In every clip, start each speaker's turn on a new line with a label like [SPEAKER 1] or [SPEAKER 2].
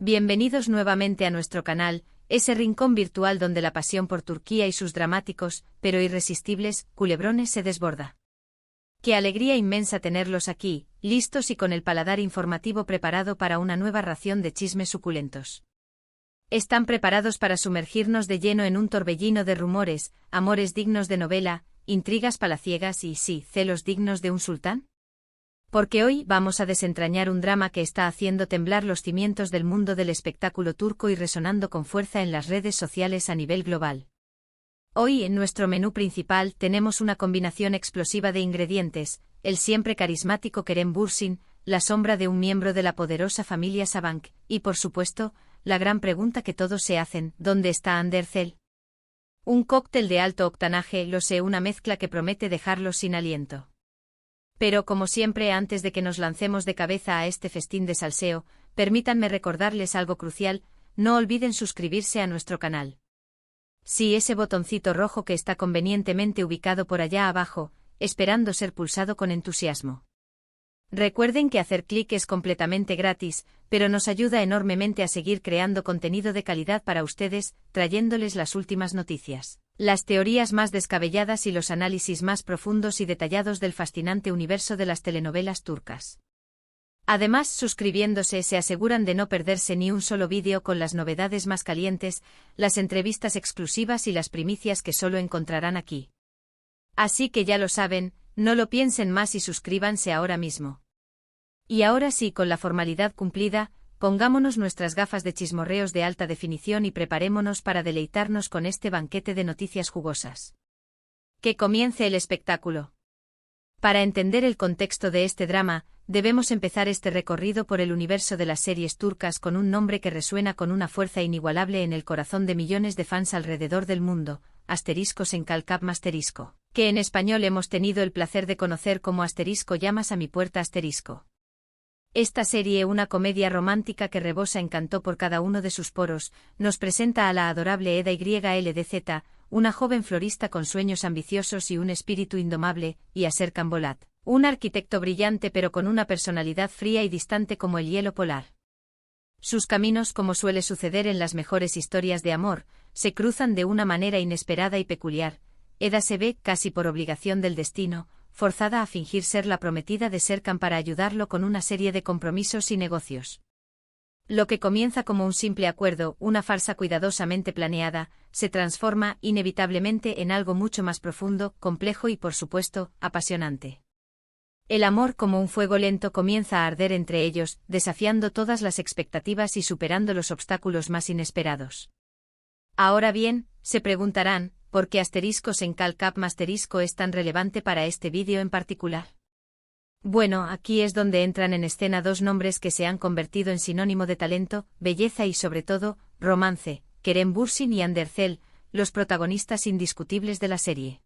[SPEAKER 1] Bienvenidos nuevamente a nuestro canal, ese rincón virtual donde la pasión por Turquía y sus dramáticos, pero irresistibles, culebrones se desborda. Qué alegría inmensa tenerlos aquí, listos y con el paladar informativo preparado para una nueva ración de chismes suculentos. ¿Están preparados para sumergirnos de lleno en un torbellino de rumores, amores dignos de novela, intrigas palaciegas y, sí, celos dignos de un sultán? Porque hoy vamos a desentrañar un drama que está haciendo temblar los cimientos del mundo del espectáculo turco y resonando con fuerza en las redes sociales a nivel global. Hoy en nuestro menú principal tenemos una combinación explosiva de ingredientes, el siempre carismático Kerem Bürsin, la sombra de un miembro de la poderosa familia Sabank, y por supuesto, la gran pregunta que todos se hacen, ¿dónde está Hande Erçel? Un cóctel de alto octanaje, lo sé, una mezcla que promete dejarlos sin aliento. Pero como siempre, antes de que nos lancemos de cabeza a este festín de salseo, permítanme recordarles algo crucial: no olviden suscribirse a nuestro canal. Sí, ese botoncito rojo que está convenientemente ubicado por allá abajo, esperando ser pulsado con entusiasmo. Recuerden que hacer clic es completamente gratis, pero nos ayuda enormemente a seguir creando contenido de calidad para ustedes, trayéndoles las últimas noticias, las teorías más descabelladas y los análisis más profundos y detallados del fascinante universo de las telenovelas turcas. Además, suscribiéndose se aseguran de no perderse ni un solo vídeo con las novedades más calientes, las entrevistas exclusivas y las primicias que solo encontrarán aquí. Así que ya lo saben, no lo piensen más y suscríbanse ahora mismo. Y ahora sí, con la formalidad cumplida, pongámonos nuestras gafas de chismorreos de alta definición y preparémonos para deleitarnos con este banquete de noticias jugosas. Que comience el espectáculo. Para entender el contexto de este drama, debemos empezar este recorrido por el universo de las series turcas con un nombre que resuena con una fuerza inigualable en el corazón de millones de fans alrededor del mundo: Asterisco Senkal Masterisco, que en español hemos tenido el placer de conocer como Asterisco Llamas a mi puerta Asterisco. Esta serie, una comedia romántica que rebosa encanto por cada uno de sus poros, nos presenta a la adorable Eda YLDZ, una joven florista con sueños ambiciosos y un espíritu indomable, y a Serkan Bolat, un arquitecto brillante pero con una personalidad fría y distante como el hielo polar. Sus caminos, como suele suceder en las mejores historias de amor, se cruzan de una manera inesperada y peculiar. Eda se ve, casi por obligación del destino, forzada a fingir ser la prometida de Serkan para ayudarlo con una serie de compromisos y negocios. Lo que comienza como un simple acuerdo, una farsa cuidadosamente planeada, se transforma inevitablemente en algo mucho más profundo, complejo y, por supuesto, apasionante. El amor, como un fuego lento, comienza a arder entre ellos, desafiando todas las expectativas y superando los obstáculos más inesperados. Ahora bien, se preguntarán, ¿por qué Asterisco Senkal Masterisco es tan relevante para este vídeo en particular? Bueno, aquí es donde entran en escena dos nombres que se han convertido en sinónimo de talento, belleza y sobre todo, romance: Kerem Bürsin y Hande Erçel, los protagonistas indiscutibles de la serie.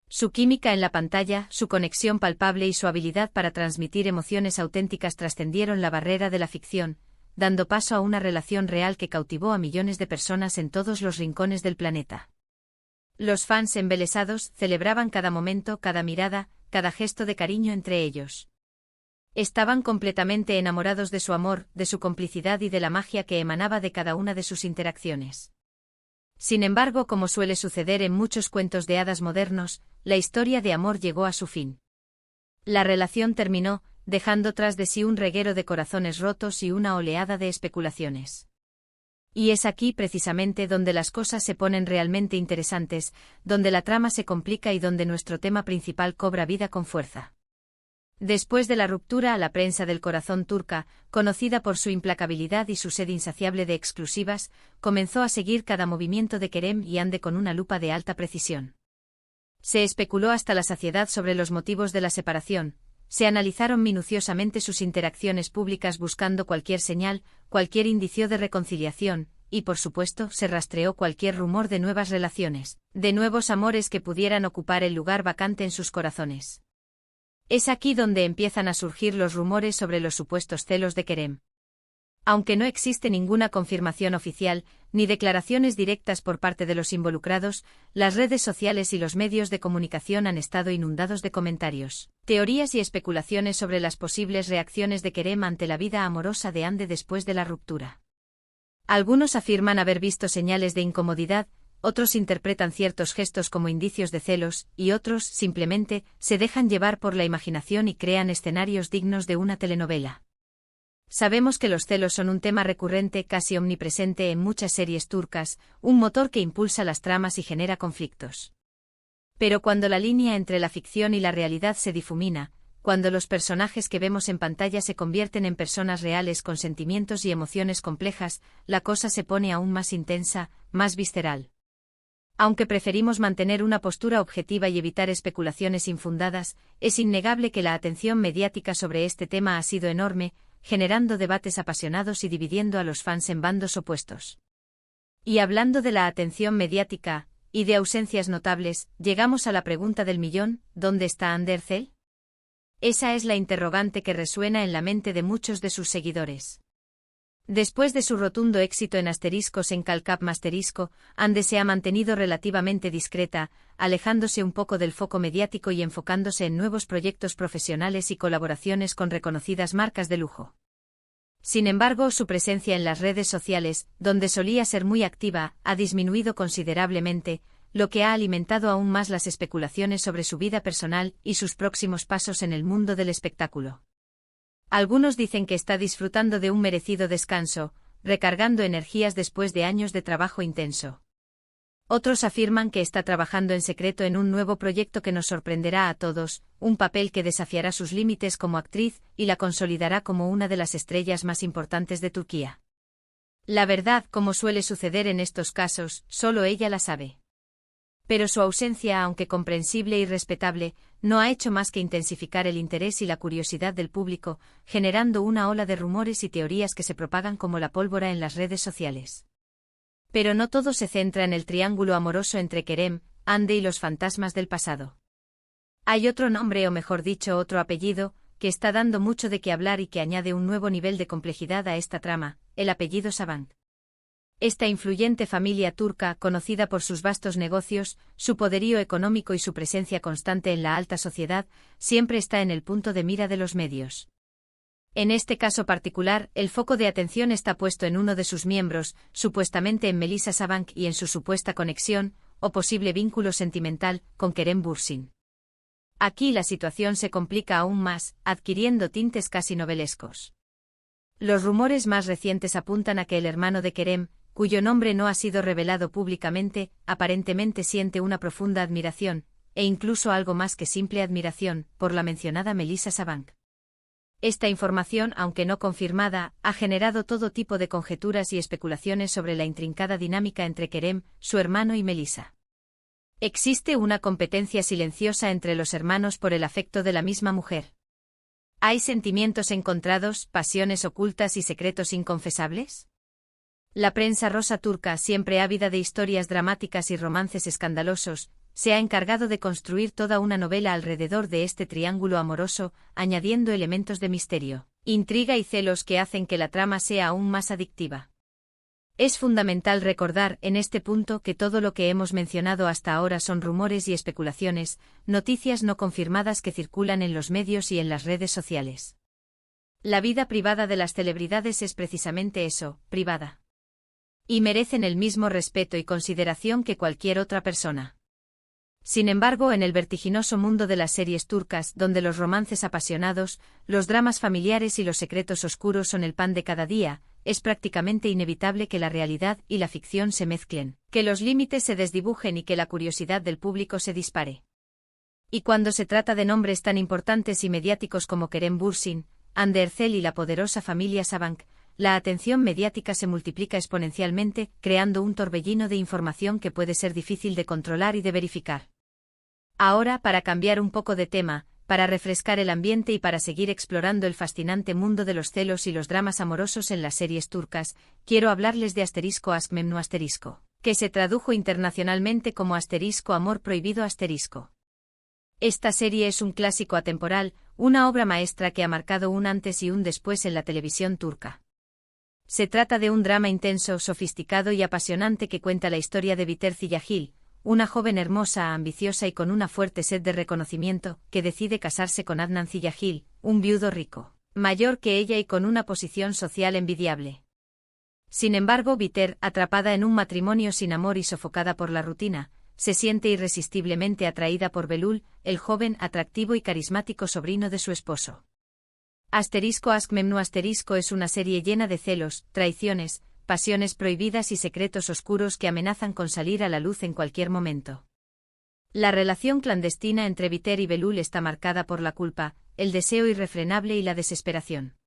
[SPEAKER 1] Su química en la pantalla, su conexión palpable y su habilidad para transmitir emociones auténticas trascendieron la barrera de la ficción, dando paso a una relación real que cautivó a millones de personas en todos los rincones del planeta. Los fans embelesados celebraban cada momento, cada mirada, cada gesto de cariño entre ellos. Estaban completamente enamorados de su amor, de su complicidad y de la magia que emanaba de cada una de sus interacciones. Sin embargo, como suele suceder en muchos cuentos de hadas modernos, la historia de amor llegó a su fin. La relación terminó, dejando tras de sí un reguero de corazones rotos y una oleada de especulaciones. Y es aquí precisamente donde las cosas se ponen realmente interesantes, donde la trama se complica y donde nuestro tema principal cobra vida con fuerza. Después de la ruptura, a la prensa del corazón turca, conocida por su implacabilidad y su sed insaciable de exclusivas, comenzó a seguir cada movimiento de Kerem y Hande con una lupa de alta precisión. Se especuló hasta la saciedad sobre los motivos de la separación, se analizaron minuciosamente sus interacciones públicas buscando cualquier señal, cualquier indicio de reconciliación, y por supuesto se rastreó cualquier rumor de nuevas relaciones, de nuevos amores que pudieran ocupar el lugar vacante en sus corazones. Es aquí donde empiezan a surgir los rumores sobre los supuestos celos de Kerem. Aunque no existe ninguna confirmación oficial, ni declaraciones directas por parte de los involucrados, las redes sociales y los medios de comunicación han estado inundados de comentarios, teorías y especulaciones sobre las posibles reacciones de Kerem ante la vida amorosa de Hande después de la ruptura. Algunos afirman haber visto señales de incomodidad, otros interpretan ciertos gestos como indicios de celos, y otros, simplemente, se dejan llevar por la imaginación y crean escenarios dignos de una telenovela. Sabemos que los celos son un tema recurrente, casi omnipresente en muchas series turcas, un motor que impulsa las tramas y genera conflictos. Pero cuando la línea entre la ficción y la realidad se difumina, cuando los personajes que vemos en pantalla se convierten en personas reales con sentimientos y emociones complejas, la cosa se pone aún más intensa, más visceral. Aunque preferimos mantener una postura objetiva y evitar especulaciones infundadas, es innegable que la atención mediática sobre este tema ha sido enorme, generando debates apasionados y dividiendo a los fans en bandos opuestos. Y hablando de la atención mediática, y de ausencias notables, llegamos a la pregunta del millón: ¿dónde está Hande Erçel? Esa es la interrogante que resuena en la mente de muchos de sus seguidores. Después de su rotundo éxito en Asteriscos en Calcap Masterisco, Hande se ha mantenido relativamente discreta, alejándose un poco del foco mediático y enfocándose en nuevos proyectos profesionales y colaboraciones con reconocidas marcas de lujo. Sin embargo, su presencia en las redes sociales, donde solía ser muy activa, ha disminuido considerablemente, lo que ha alimentado aún más las especulaciones sobre su vida personal y sus próximos pasos en el mundo del espectáculo. Algunos dicen que está disfrutando de un merecido descanso, recargando energías después de años de trabajo intenso. Otros afirman que está trabajando en secreto en un nuevo proyecto que nos sorprenderá a todos, un papel que desafiará sus límites como actriz y la consolidará como una de las estrellas más importantes de Turquía. La verdad, como suele suceder en estos casos, solo ella la sabe. Pero su ausencia, aunque comprensible y respetable, no ha hecho más que intensificar el interés y la curiosidad del público, generando una ola de rumores y teorías que se propagan como la pólvora en las redes sociales. Pero no todo se centra en el triángulo amoroso entre Kerem, Hande y los fantasmas del pasado. Hay otro nombre, o mejor dicho, otro apellido, que está dando mucho de qué hablar y que añade un nuevo nivel de complejidad a esta trama: el apellido Sabank. Esta influyente familia turca, conocida por sus vastos negocios, su poderío económico y su presencia constante en la alta sociedad, siempre está en el punto de mira de los medios. En este caso particular, el foco de atención está puesto en uno de sus miembros, supuestamente en Melisa Sabank, y en su supuesta conexión, o posible vínculo sentimental, con Kerem Bürsin. Aquí la situación se complica aún más, adquiriendo tintes casi novelescos. Los rumores más recientes apuntan a que el hermano de Kerem, cuyo nombre no ha sido revelado públicamente, aparentemente siente una profunda admiración, e incluso algo más que simple admiración, por la mencionada Melisa Sabank. Esta información, aunque no confirmada, ha generado todo tipo de conjeturas y especulaciones sobre la intrincada dinámica entre Kerem, su hermano y Melisa. ¿Existe una competencia silenciosa entre los hermanos por el afecto de la misma mujer? ¿Hay sentimientos encontrados, pasiones ocultas y secretos inconfesables? La prensa rosa turca, siempre ávida de historias dramáticas y romances escandalosos, se ha encargado de construir toda una novela alrededor de este triángulo amoroso, añadiendo elementos de misterio, intriga y celos que hacen que la trama sea aún más adictiva. Es fundamental recordar en este punto que todo lo que hemos mencionado hasta ahora son rumores y especulaciones, noticias no confirmadas que circulan en los medios y en las redes sociales. La vida privada de las celebridades es precisamente eso, privada. Y merecen el mismo respeto y consideración que cualquier otra persona. Sin embargo, en el vertiginoso mundo de las series turcas, donde los romances apasionados, los dramas familiares y los secretos oscuros son el pan de cada día, es prácticamente inevitable que la realidad y la ficción se mezclen, que los límites se desdibujen y que la curiosidad del público se dispare. Y cuando se trata de nombres tan importantes y mediáticos como Kerem Bürsin, Hande Erçel y la poderosa familia Sabank, la atención mediática se multiplica exponencialmente, creando un torbellino de información que puede ser difícil de controlar y de verificar. Ahora, para cambiar un poco de tema, para refrescar el ambiente y para seguir explorando el fascinante mundo de los celos y los dramas amorosos en las series turcas, quiero hablarles de Asterisco Aşk Memnu Asterisco, que se tradujo internacionalmente como Asterisco Amor Prohibido Asterisco. Esta serie es un clásico atemporal, una obra maestra que ha marcado un antes y un después en la televisión turca. Se trata de un drama intenso, sofisticado y apasionante que cuenta la historia de Biter Ziyagil, una joven hermosa, ambiciosa y con una fuerte sed de reconocimiento, que decide casarse con Adnan Ziyagil, un viudo rico, mayor que ella y con una posición social envidiable. Sin embargo, Bihter, atrapada en un matrimonio sin amor y sofocada por la rutina, se siente irresistiblemente atraída por Belul, el joven, atractivo y carismático sobrino de su esposo. Ask Memnu es una serie llena de celos, traiciones, pasiones prohibidas y secretos oscuros que amenazan con salir a la luz en cualquier momento. La relación clandestina entre Bihter y Belul está marcada por la culpa, el deseo irrefrenable y la desesperación.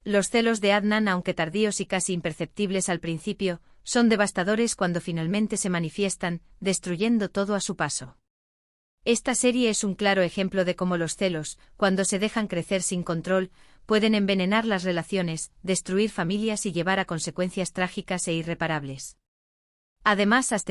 [SPEAKER 1] Los celos de Adnan, aunque tardíos y casi imperceptibles al principio, son devastadores cuando finalmente se manifiestan, destruyendo todo a su paso. Esta serie es un claro ejemplo de cómo los celos, cuando se dejan crecer sin control, pueden envenenar las relaciones, destruir familias y llevar a consecuencias trágicas e irreparables. Además, Ask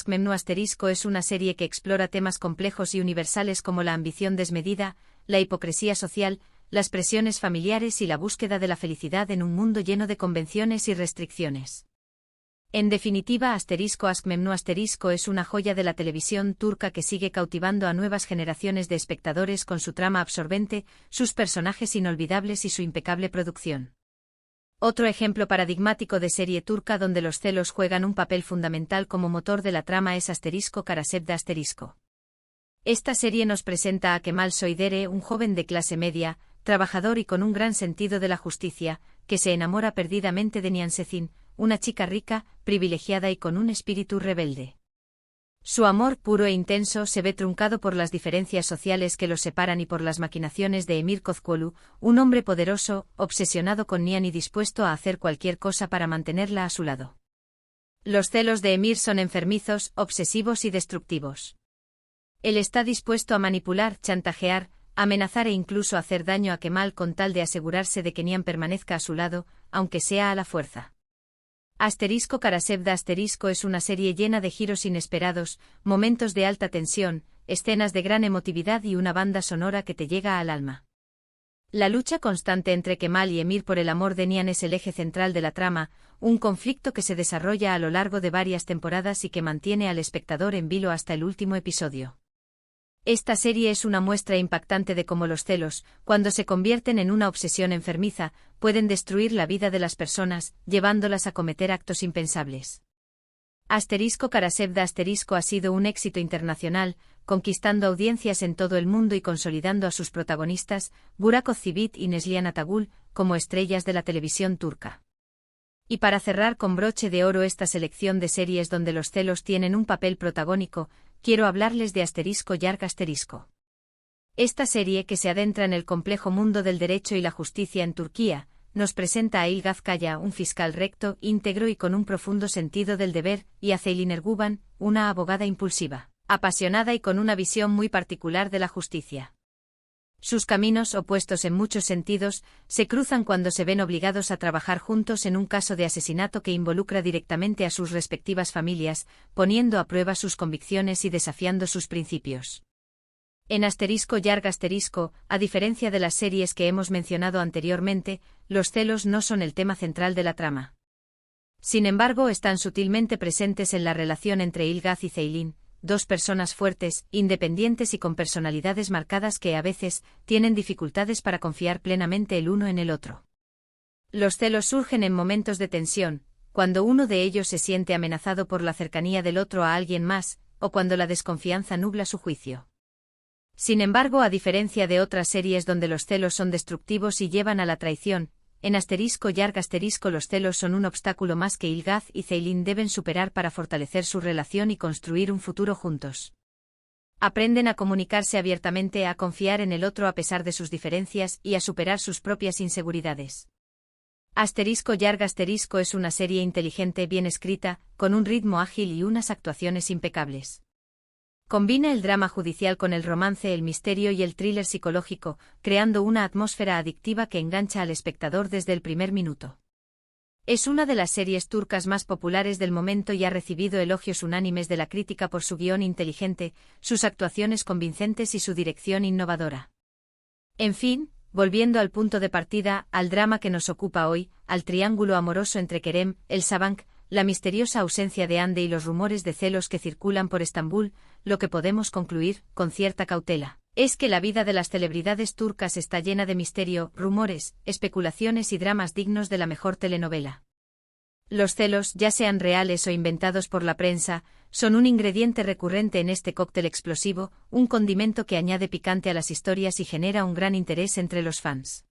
[SPEAKER 1] Memnu es una serie que explora temas complejos y universales como la ambición desmedida, la hipocresía social, las presiones familiares y la búsqueda de la felicidad en un mundo lleno de convenciones y restricciones. En definitiva, Ask Memnu es una joya de la televisión turca que sigue cautivando a nuevas generaciones de espectadores con su trama absorbente, sus personajes inolvidables y su impecable producción. Otro ejemplo paradigmático de serie turca donde los celos juegan un papel fundamental como motor de la trama es Karasevda. Esta serie nos presenta a Kemal Soydere, un joven de clase media, trabajador y con un gran sentido de la justicia, que se enamora perdidamente de Niansezin, una chica rica, privilegiada y con un espíritu rebelde. Su amor puro e intenso se ve truncado por las diferencias sociales que los separan y por las maquinaciones de Emir Kozkolu, un hombre poderoso, obsesionado con Nian y dispuesto a hacer cualquier cosa para mantenerla a su lado. Los celos de Emir son enfermizos, obsesivos y destructivos. Él está dispuesto a manipular, chantajear, amenazar e incluso hacer daño a Kemal con tal de asegurarse de que Nian permanezca a su lado, aunque sea a la fuerza. Karasevda es una serie llena de giros inesperados, momentos de alta tensión, escenas de gran emotividad y una banda sonora que te llega al alma. La lucha constante entre Kemal y Emir por el amor de Nian es el eje central de la trama, un conflicto que se desarrolla a lo largo de varias temporadas y que mantiene al espectador en vilo hasta el último episodio. Esta serie es una muestra impactante de cómo los celos, cuando se convierten en una obsesión enfermiza, pueden destruir la vida de las personas, llevándolas a cometer actos impensables. Karasevda ha sido un éxito internacional, conquistando audiencias en todo el mundo y consolidando a sus protagonistas, Burak Özçivit y Neslihan Atagul, como estrellas de la televisión turca. Y para cerrar con broche de oro esta selección de series donde los celos tienen un papel protagónico, quiero hablarles de Yarg. Esta serie, que se adentra en el complejo mundo del derecho y la justicia en Turquía, nos presenta a Ilgaz Kaya, un fiscal recto, íntegro y con un profundo sentido del deber, y a Ceylin Erguvan, una abogada impulsiva, apasionada y con una visión muy particular de la justicia. Sus caminos, opuestos en muchos sentidos, se cruzan cuando se ven obligados a trabajar juntos en un caso de asesinato que involucra directamente a sus respectivas familias, poniendo a prueba sus convicciones y desafiando sus principios. En Yarg, a diferencia de las series que hemos mencionado anteriormente, los celos no son el tema central de la trama. Sin embargo, están sutilmente presentes en la relación entre Ilgaz y Ceylin, dos personas fuertes, independientes y con personalidades marcadas que a veces tienen dificultades para confiar plenamente el uno en el otro. Los celos surgen en momentos de tensión, cuando uno de ellos se siente amenazado por la cercanía del otro a alguien más, o cuando la desconfianza nubla su juicio. Sin embargo, a diferencia de otras series donde los celos son destructivos y llevan a la traición, en Yarg los celos son un obstáculo más que Ilgaz y Ceylin deben superar para fortalecer su relación y construir un futuro juntos. Aprenden a comunicarse abiertamente, a confiar en el otro a pesar de sus diferencias y a superar sus propias inseguridades. Yarg es una serie inteligente, bien escrita, con un ritmo ágil y unas actuaciones impecables. Combina el drama judicial con el romance, el misterio y el thriller psicológico, creando una atmósfera adictiva que engancha al espectador desde el primer minuto. Es una de las series turcas más populares del momento y ha recibido elogios unánimes de la crítica por su guión inteligente, sus actuaciones convincentes y su dirección innovadora. En fin, volviendo al punto de partida, al drama que nos ocupa hoy, al triángulo amoroso entre Kerem, el Sabank, la misteriosa ausencia de Hande y los rumores de celos que circulan por Estambul, lo que podemos concluir, con cierta cautela, es que la vida de las celebridades turcas está llena de misterio, rumores, especulaciones y dramas dignos de la mejor telenovela. Los celos, ya sean reales o inventados por la prensa, son un ingrediente recurrente en este cóctel explosivo, un condimento que añade picante a las historias y genera un gran interés entre los fans.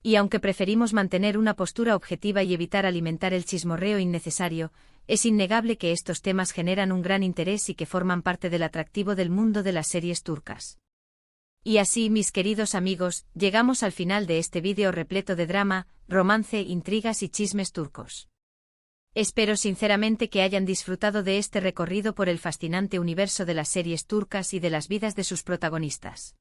[SPEAKER 1] Y aunque preferimos mantener una postura objetiva y evitar alimentar el chismorreo innecesario, es innegable que estos temas generan un gran interés y que forman parte del atractivo del mundo de las series turcas. Y así, mis queridos amigos, llegamos al final de este vídeo repleto de drama, romance, intrigas y chismes turcos. Espero sinceramente que hayan disfrutado de este recorrido por el fascinante universo de las series turcas y de las vidas de sus protagonistas.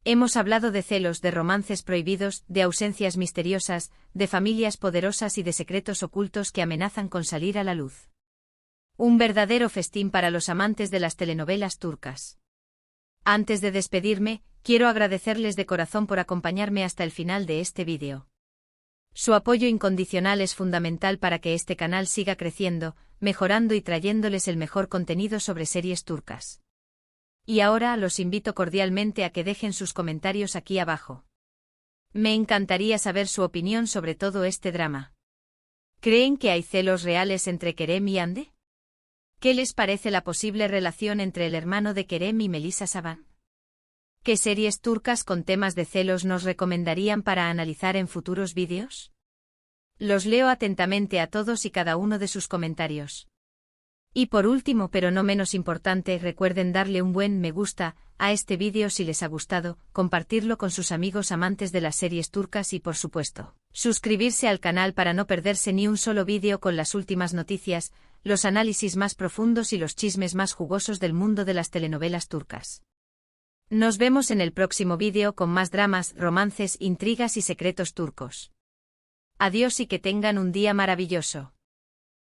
[SPEAKER 1] Hemos hablado de celos, de romances prohibidos, de ausencias misteriosas, de familias poderosas y de secretos ocultos que amenazan con salir a la luz. Un verdadero festín para los amantes de las telenovelas turcas. Antes de despedirme, quiero agradecerles de corazón por acompañarme hasta el final de este vídeo. Su apoyo incondicional es fundamental para que este canal siga creciendo, mejorando y trayéndoles el mejor contenido sobre series turcas. Y ahora los invito cordialmente a que dejen sus comentarios aquí abajo. Me encantaría saber su opinión sobre todo este drama. ¿Creen que hay celos reales entre Kerem y Hande? ¿Qué les parece la posible relación entre el hermano de Kerem y Melisa Saban? ¿Qué series turcas con temas de celos nos recomendarían para analizar en futuros vídeos? Los leo atentamente a todos y cada uno de sus comentarios. Y por último, pero no menos importante, recuerden darle un buen me gusta a este vídeo si les ha gustado, compartirlo con sus amigos amantes de las series turcas y, por supuesto, suscribirse al canal para no perderse ni un solo vídeo con las últimas noticias, los análisis más profundos y los chismes más jugosos del mundo de las telenovelas turcas. Nos vemos en el próximo vídeo con más dramas, romances, intrigas y secretos turcos. Adiós y que tengan un día maravilloso.